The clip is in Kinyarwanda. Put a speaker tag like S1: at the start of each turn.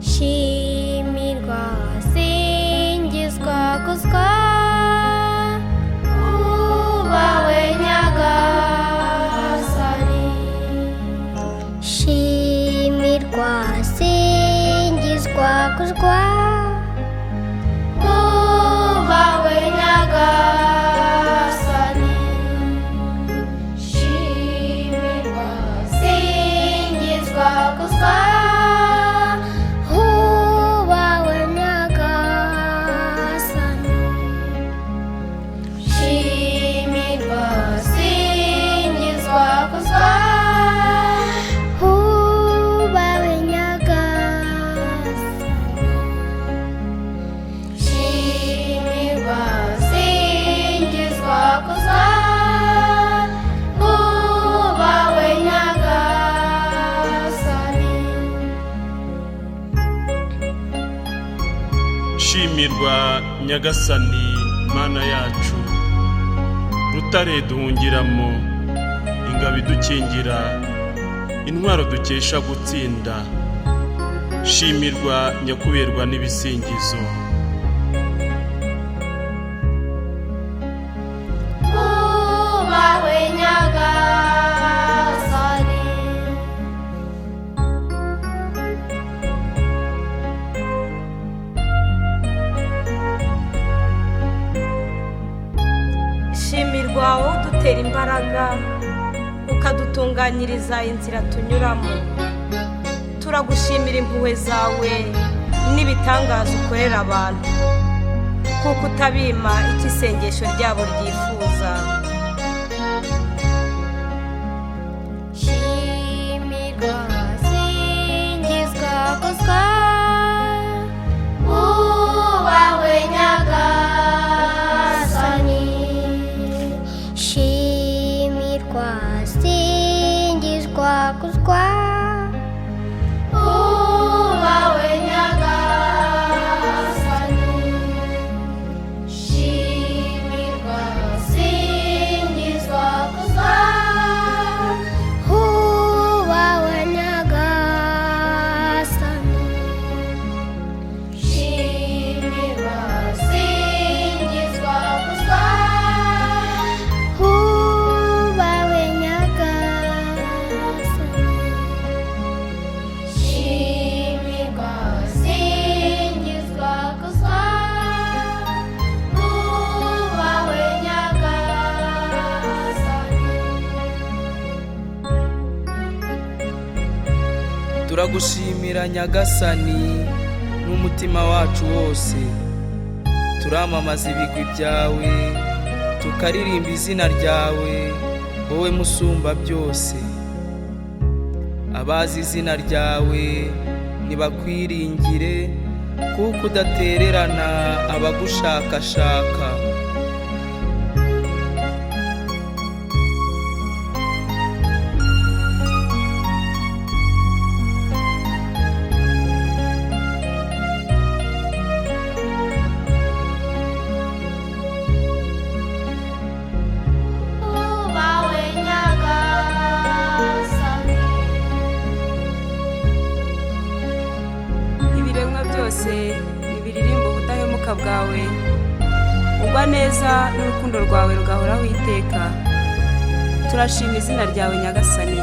S1: shimirwa singizwa kuzwa ubawe nyagasani shimirwa singizwa kuzwa ubawe nyagasani shimirwa singizwa kuzwa
S2: shimirwa nyagasani mana yacu rutare duhungiramo ingabo idukingira intwaro dukesha gutsinda shimirwa nyakuberwa n'ibisingizo
S1: ubawe nyagasani
S3: shimirwa wowe udutera imbaraga ukadutunganyiriza inzira tunyuramo turagushimira impuhwe zawe n'ibitangaza ukorera abantu kuko utabima icyo isengesho ryabo ryifuza
S1: shimirwa singizwa kuzwa ubawe nyagasani shimirwa singizwa kuzwa ubawe nyagasani shimirwa singizwa kuzwa ubawe nyagasani shimirwa singizwa kuzwa ubawe nyagasani shimirwa singizwa kuzwa ubawe nyagasani
S4: turagushimira nyagasani n'umutima wacu wose turamamaza ibigwi byawe tukaririmba izina ryawe wowe musumba byose abazi izina ryawe nibakwiringire kuko udatererana abagushakashaka
S1: ubawe nyagasani
S3: ibiremwa byose nibiririmba ubudahemuka bwawe ugwa neza n'urukundo rwawe rugahoraho iteka turashima izina ryawe nyagasani